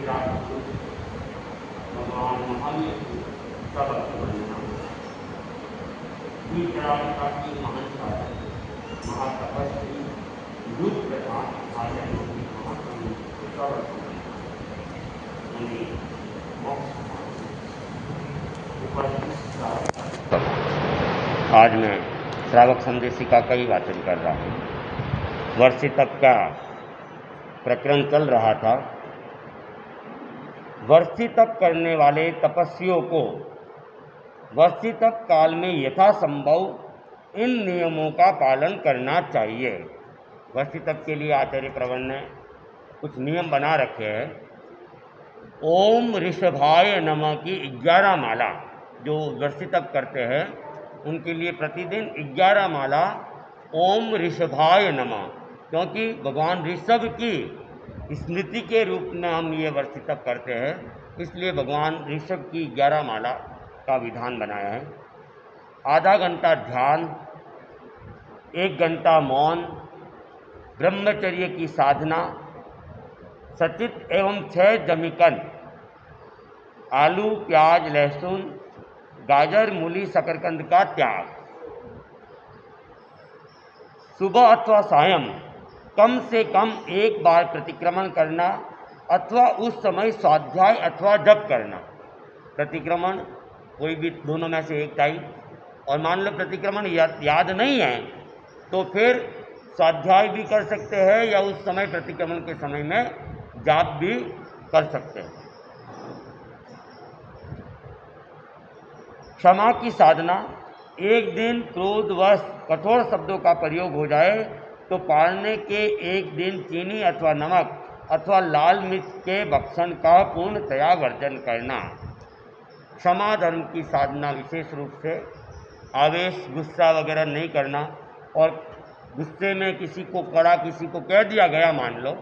भगवान महावीर सबक बनना विचारिका की महानता महातपस्वी युग प्रधान आर्यन की महाकवि सबक उन्हें मोक्ष आज मैं श्रावक संदेशिका का ही वाचन कर रहा हूँ। वर्षी तक का प्रकरण चल रहा था। वर्षी तप करने वाले तपस्वियों को वर्षी तप काल में यथासंभव इन नियमों का पालन करना चाहिए। वर्षी तप के लिए आचार्य प्रवर ने कुछ नियम बना रखे हैं। ओम ऋषभाय नमः की 11 माला जो वर्षी तप करते हैं उनके लिए प्रतिदिन 11 माला ओम ऋषभाय नमः, क्योंकि भगवान ऋषभ की स्मृति के रूप में हम ये वर्षी तप करते हैं, इसलिए भगवान ऋषभ की 11 माला का विधान बनाया है। आधा घंटा ध्यान, 1 घंटा मौन, ब्रह्मचर्य की साधना, सचित एवं 6 जमीकन, आलू प्याज लहसुन गाजर मूली शकरकंद का त्याग, सुबह अथवा सायं कम से कम 1 बार प्रतिक्रमण करना अथवा उस समय स्वाध्याय अथवा जप करना। प्रतिक्रमण कोई भी दोनों में से एक टाइम, और मान लो प्रतिक्रमण याद नहीं है तो फिर स्वाध्याय भी कर सकते हैं या उस समय प्रतिक्रमण के समय में जाप भी कर सकते हैं। क्षमा की साधना, एक दिन क्रोधवश कठोर शब्दों का प्रयोग हो जाए तो पालने के 1 दिन चीनी अथवा नमक अथवा लाल मिर्च के भक्षण का पूर्णतया वर्जन करना। क्षमा धर्म की साधना विशेष रूप से आवेश गुस्सा वगैरह नहीं करना, और गुस्से में किसी को कड़ा किसी को कह दिया गया मान लो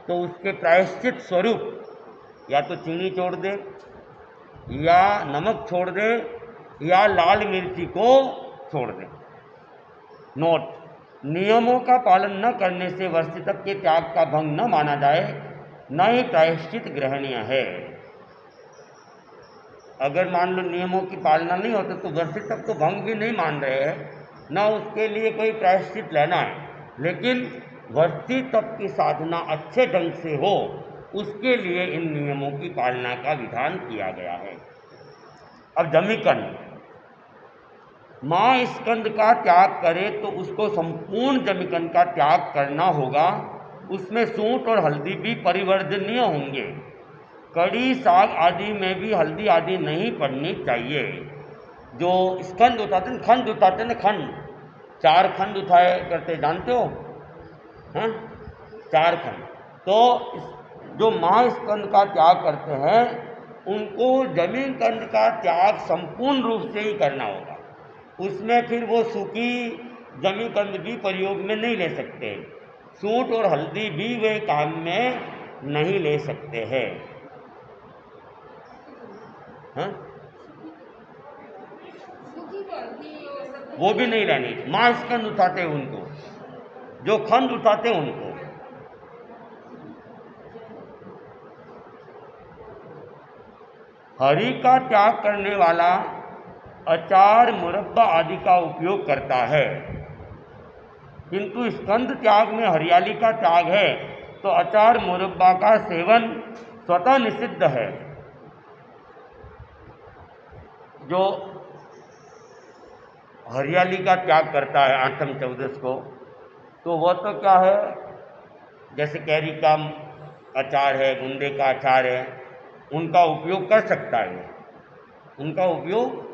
तो उसके प्रायश्चित स्वरूप या तो चीनी छोड़ दे या नमक छोड़ दे या लाल मिर्ची को छोड़ दे। नोट, नियमों का पालन न करने से वर्षी तप के त्याग का भंग न माना जाए, न ही प्रायश्चित ग्रहणीय है। अगर मान लो नियमों की पालना नहीं होती तो वर्षी तप तो भंग भी नहीं मान रहे हैं, न उसके लिए कोई प्रायश्चित लेना है, लेकिन वर्षी तप की साधना अच्छे ढंग से हो उसके लिए इन नियमों की पालना का विधान किया गया है। अब जमीकंद, माँ स्कंद का त्याग करे तो उसको संपूर्ण जमीकंद का त्याग करना होगा। उसमें सूंठ और हल्दी भी परिवर्जनीय होंगे। कड़ी साग आदि में भी हल्दी आदि नहीं पड़नी चाहिए। जो स्कंद उठाते हैं, खंड उठाते हैं, खंड 4 खंड उठाए करते, जानते हो हैं, 4 खंड। तो जो महास्कंद का त्याग करते हैं उनको जमीकंद का त्याग संपूर्ण रूप से ही करना होगा। उसमें फिर वो सूखी जमीकंद भी प्रयोग में नहीं ले सकते, सूंठ और हल्दी भी वे काम में नहीं ले सकते हैं। हाँ? वो भी नहीं लेनी। माँ स्कंद उठाते उनको, जो खंड उठाते उनको। हरि का त्याग करने वाला अचार मुरब्बा आदि का उपयोग करता है, किंतु स्कंद त्याग में हरियाली का त्याग है तो अचार मुरब्बा का सेवन स्वतः निषिद्ध है। जो हरियाली का त्याग करता है आठम चौदस को, तो वह तो क्या है, जैसे कैरी का अचार है, गुंदे का अचार है, उनका उपयोग कर सकता है, उनका उपयोग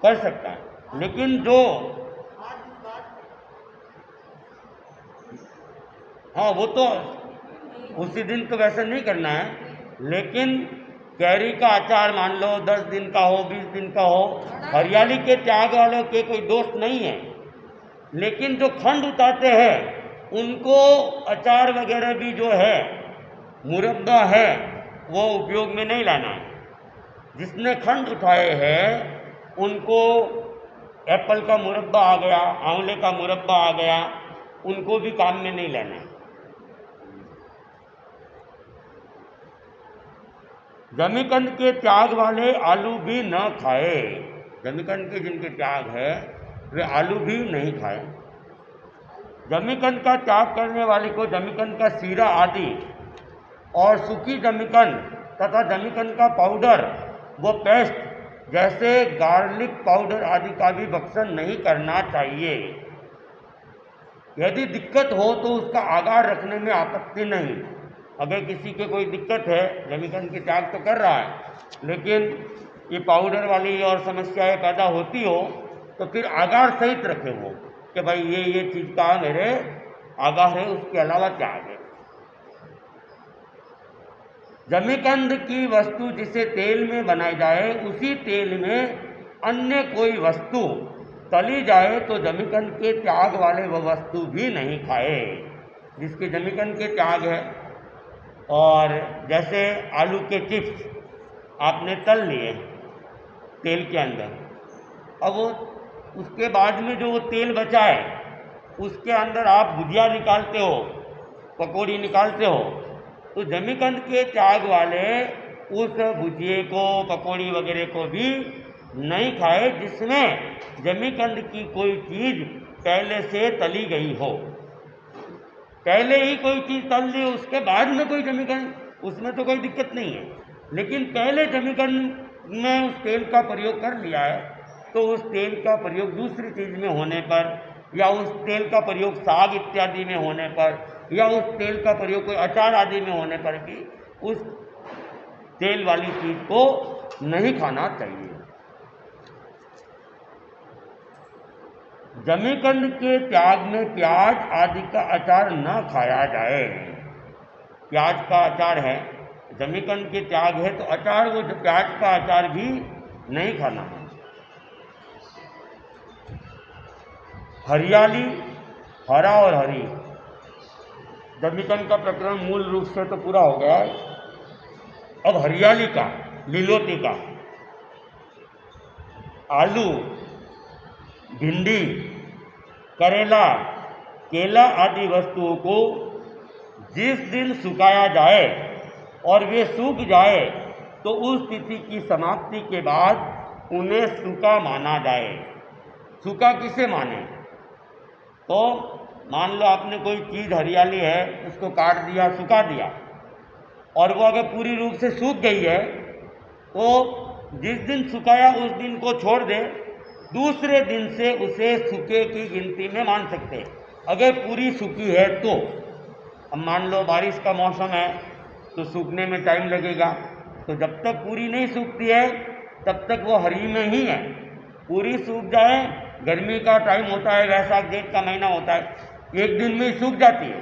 कर सकता है। लेकिन जो हाँ वो तो उसी दिन तो वैसे नहीं करना है, लेकिन कैरी का अचार मान लो 10 दिन का हो 20 दिन का हो, हरियाली के त्याग वालों के कोई दोष नहीं है। लेकिन जो खंड उतारते हैं उनको अचार वगैरह भी जो है मुरब्बा है वो उपयोग में नहीं लाना है। जिसने खंड उठाए हैं उनको एप्पल का मुरब्बा आ गया, आंवले का मुरब्बा आ गया, उनको भी काम में नहीं लेना है। जमीकंद के त्याग वाले आलू भी न खाए। जमीकंद के जिनके त्याग है वे आलू भी नहीं खाए। जमीकंद का त्याग करने वाले को जमीकंद का सीरा आदि और सूखी जमीकंद तथा जमीकंद का पाउडर व पेस्ट जैसे गार्लिक पाउडर आदि का भी भक्षण नहीं करना चाहिए। यदि दिक्कत हो तो उसका आगार रखने में आपत्ति नहीं। अगर किसी के कोई दिक्कत है, जमीकंद की त्याग तो कर रहा है लेकिन ये पाउडर वाली और समस्याएं पैदा होती हो तो फिर आगार सहित रखे वो कि भाई ये चीज़ का मेरे आगार है, उसके अलावा त्याग है। जमीकंद की वस्तु जिसे तेल में बनाई जाए उसी तेल में अन्य कोई वस्तु तली जाए तो जमीकंद के त्याग वाले वह वस्तु भी नहीं खाए। जिसके जमीकंद के त्याग है, और जैसे आलू के चिप्स आपने तल लिए तेल के अंदर, अब वो उसके बाद में जो वो तेल बचा है उसके अंदर आप भुजिया निकालते हो, पकौड़ी निकालते हो, तो जमीकंद के त्याग वाले उस भुजिए को, पकौड़ी वगैरह को भी नहीं खाए जिसमें जमीकंद की कोई चीज़ पहले से तली गई हो। पहले ही कोई चीज़ तल दी उसके बाद में कोई जमीकंद, उसमें तो कोई दिक्कत नहीं है, लेकिन पहले जमीकंद में उस तेल का प्रयोग कर लिया है तो उस तेल का प्रयोग दूसरी चीज़ में होने पर, या उस तेल का प्रयोग साग इत्यादि में होने पर, या उस तेल का प्रयोग कोई अचार आदि में होने पर भी उस तेल वाली चीज़ को नहीं खाना चाहिए। जमीकंद के त्याग में प्याज आदि का अचार न खाया जाए। प्याज का अचार है, जमीकंद के त्याग है तो अचार, वो प्याज का अचार भी नहीं खाना है। हरियाली, हरा और हरी, जमीकंद का प्रकरण मूल रूप से तो पूरा हो गया है। अब हरियाली का, लीलोती का, आलू, भिंडी, करेला, केला आदि वस्तुओं को जिस दिन सुखाया जाए और वे सूख जाए तो उस तिथि की समाप्ति के बाद उन्हें सूखा माना जाए। सूखा किसे माने? तो मान लो आपने कोई चीज़ हरियाली है उसको काट दिया, सुखा दिया, और वो अगर पूरी रूप से सूख गई है तो जिस दिन सुखाया उस दिन को छोड़ दे, दूसरे दिन से उसे सूखे की गिनती में मान सकते हैं। अगर पूरी सूखी है तो, अब मान लो बारिश का मौसम है तो सूखने में टाइम लगेगा, तो जब तक पूरी नहीं सूखती है तब तक वो हरी में ही है। पूरी सूख जाए, गर्मी का टाइम होता है, वैसाख जेठ का महीना होता है, एक दिन में ही सूख जाती है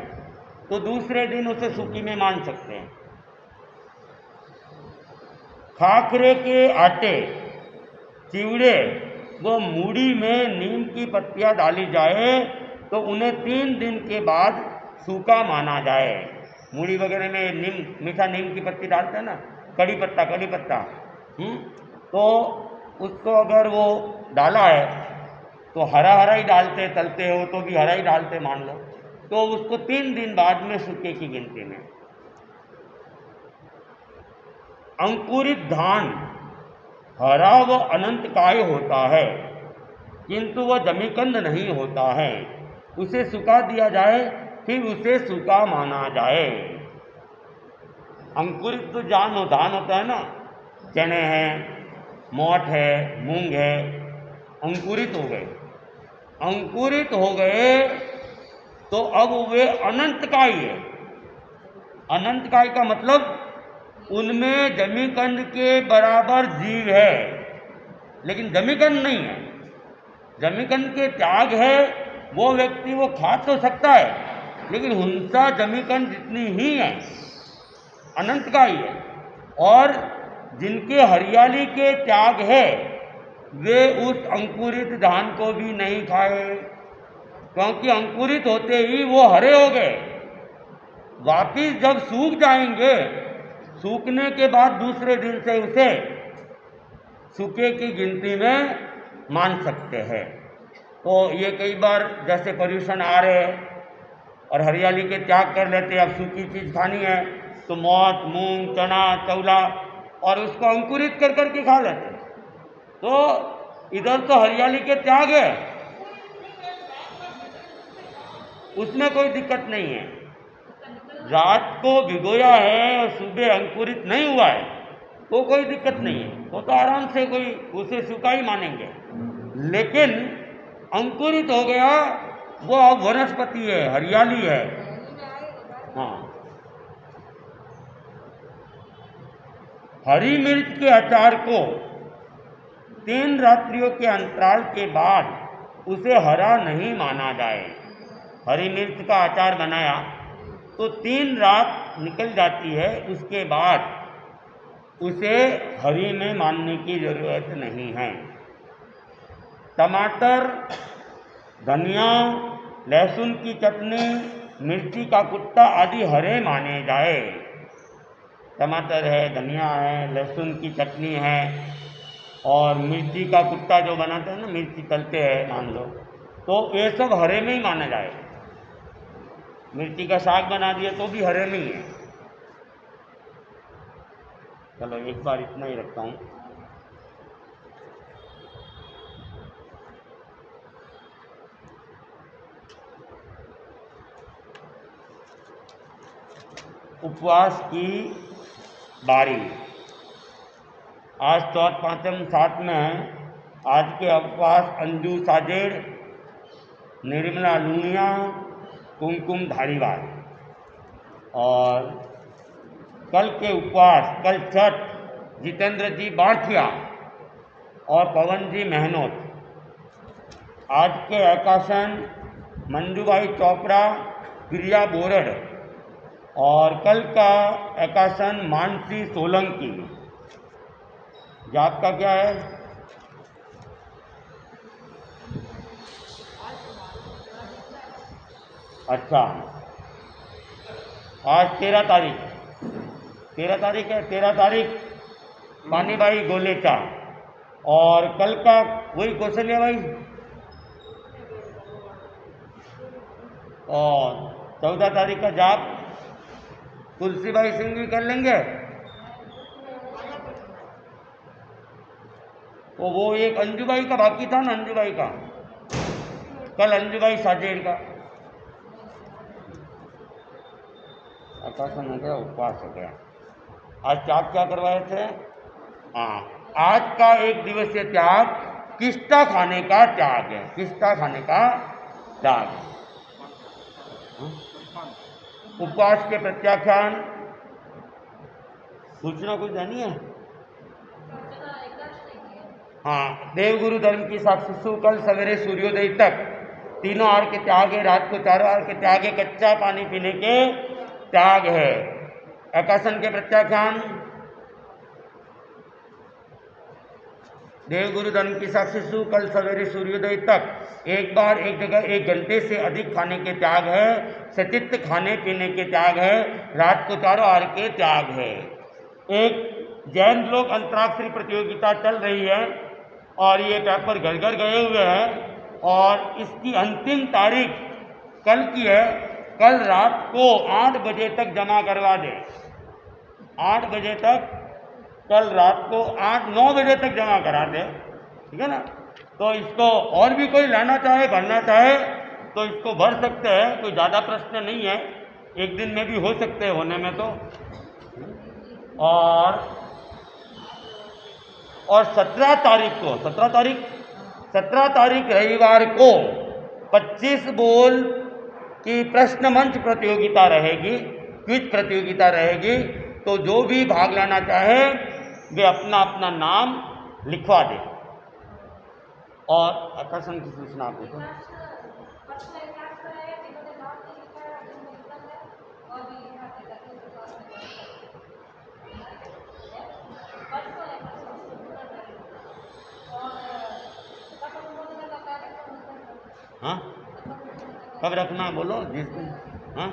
तो दूसरे दिन उसे सूखी में मान सकते हैं। खाखरे के आटे, चिवड़े व मूढ़ी में नीम की पत्तियां डाली जाए तो उन्हें 3 दिन के बाद सूखा माना जाए। मूढ़ी वगैरह में नीम, मीठा नीम की पत्ती डालते हैं ना, कड़ी पत्ता, तो उसको अगर वो डाला है तो हरा ही डालते, तलते हो तो भी हरा ही डालते मान लो, तो उसको 3 दिन बाद में सूखे की गिनती में। अंकुरित धान हरा व अनंतकाय होता है किंतु वह जमीकंद नहीं होता है, उसे सुखा दिया जाए फिर उसे सूखा माना जाए। अंकुरित तो धान होता है ना, चने हैं, मोठ है, मूंग है, अंकुरित हो गए। अंकुरित हो गए तो अब वे अनंतकाय है। अनंतकाय का मतलब उनमें जमीकंद के बराबर जीव है लेकिन जमीकंद नहीं है। जमीकंद के त्याग है, वो व्यक्ति वो खा तो सकता है लेकिन हिंसा जमीकंद जितनी ही है, अनंतकाय है। और जिनके हरियाली के त्याग है वे उस अंकुरित धान को भी नहीं खाए, क्योंकि अंकुरित होते ही वो हरे हो गए। वापिस जब सूख जाएंगे, सूखने के बाद दूसरे दिन से उसे सूखे की गिनती में मान सकते हैं। तो ये कई बार जैसे पर्यूषण आ रहे हैं और हरियाली के त्याग कर लेते हैं, अब सूखी चीज़ खानी है तो मोठ, मूंग, चना, चौला और उसको अंकुरित कर करके खा लेते हैं। तो इधर तो हरियाली के त्याग है, उसमें कोई दिक्कत नहीं है। रात को भिगोया है और सुबह अंकुरित नहीं हुआ है तो कोई दिक्कत नहीं है, वो तो आराम से कोई उसे सूखा ही मानेंगे। लेकिन अंकुरित हो गया वो अब वनस्पति है, हरियाली है। हाँ, हरी मिर्च के अचार को 3 रात्रियों के अंतराल के बाद उसे हरा नहीं माना जाए। हरी मिर्च का अचार बनाया तो 3 रात निकल जाती है, उसके बाद उसे हरी में मानने की जरूरत नहीं है। टमाटर, धनिया, लहसुन की चटनी, मिर्ची का कुट्टा आदि हरे माने जाए। टमाटर है, धनिया है, लहसुन की चटनी है और मिर्ची का कुट्टा जो बनाते हैं ना, मिर्ची तलते हैं मान लो, तो ये सब हरे में ही माना जाए। मिर्ची का साग बना दिया तो भी हरे में ही है। चलो एक बार इतना ही रखता हूँ। उपवास की बारी। आज चौथ पाँचम साथ में है। आज के उपवास अंजू साजेड़, निर्मला लूनिया, कुमकुम धारीवाल। और कल के उपवास, कल छठ, जितेंद्र जी बाठिया और पवन जी मेहनोत। आज के एकासन मंजूबाई चोपड़ा, प्रिया बोरड़। और कल का एकासन मानसी सोलंकी। जात का क्या है? अच्छा, आज 13 तारीख, 13 तारीख है। 13 तारीख पानीबाई गोलेचा। और कल का वही कौशल्या भाई। और 14 तारीख का जाप तुलसीबाई सिंह भी कर लेंगे। तो वो एक अंजुबाई का बाकी था ना, अंजुबाई का कल अंजुबाई साजेड़ का आकाशन हो गया, उपवास हो गया। आज त्याग क्या करवाए थे? हाँ, आज का एक दिवसीय त्याग किस्ता खाने का त्याग है। किस्ता खाने का त्याग है। उपवास के प्रत्याख्यान सूचना कुछ जानी है? हाँ, देवगुरु धर्म की साक्षी कल सवेरे सूर्योदय तक 3 आहार के त्याग है, रात को 4 आहार के त्याग है, कच्चा पानी पीने के त्याग है। एकासन के प्रत्याख्यान देवगुरु धर्म की साक्षी कल सवेरे सूर्योदय तक एक बार एक जगह 1 घंटे से अधिक खाने के त्याग है, सचित्त खाने पीने के त्याग है, रात को 4 आहार के त्याग है। एक जैन लोक अंतराक्षरी प्रतियोगिता चल रही है और ये पेपर घर घर गए हुए हैं और इसकी अंतिम तारीख कल की है। कल रात को 8 बजे तक जमा करवा दें। 8 बजे तक, कल रात को 8-9 बजे तक जमा करा दें, ठीक है ना। तो इसको और भी कोई लाना चाहे, भरना चाहे तो इसको भर सकते हैं, कोई ज़्यादा प्रश्न नहीं है, एक दिन में भी हो सकते हैं होने में तो। और 17 तारीख को 17 तारीख रविवार को 25 बोल की प्रश्न मंच प्रतियोगिता रहेगी, क्विज प्रतियोगिता रहेगी। तो जो भी भाग लेना चाहे वे अपना अपना नाम लिखवा दे। और आकर्षण की सूचना आपको तो हाँ, कब रखना है बोलो जिस दिन। हाँ,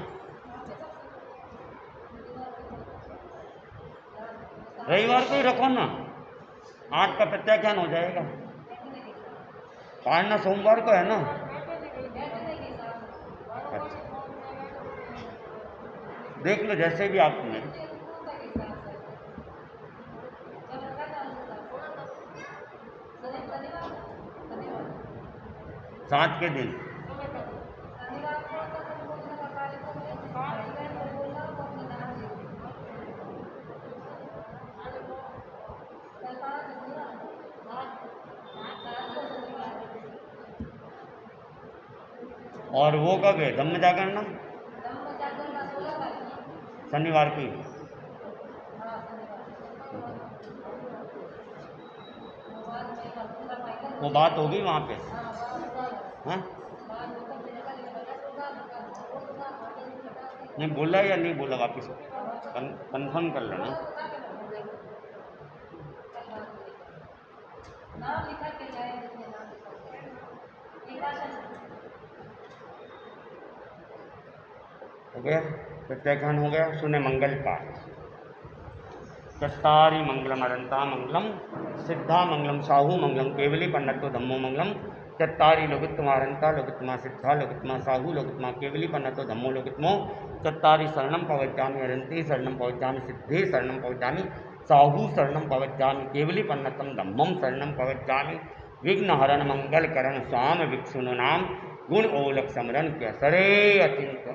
रविवार को ही रखो ना, 8 का प्रत्याख्यान हो जाएगा। पालना सोमवार को है ना। अच्छा, देख लो जैसे भी आपने। सात के दिन। और वो कब है धम्म जागरण? शनिवार की। वो बात होगी वहाँ पे? हाँ नहीं बोला या नहीं बोला, वापिस कंफर्म कर लेना। हो गया, प्रत्याख्यान हो गया। सुने मंगल पाठ। चत्तारि मंगलम अनंता मंगलम सिद्धा मंगलम साहू मंगलम केवली पन्नतो धम्मो मंगलम चत्तारि लोकोत्तमा अनंता लोकोत्तमा सिद्धा लोकोत्तमा साहू लोकोत्तमा केवली पन्नतो धम्मो लोकोत्तमो चत्तारि शरणं पवज्जामि अनंती शरणं पवज्जामि सिद्धे शरणं पवज्जामि साहू शरणं पवज्जामि केवली पन्नतं धम्मं शरणं पवज्जामि विघ्नहरण मंगलकरण स्वाम विक्षुनु नाम गुण ओलक समरण के सरे अचिंत्य।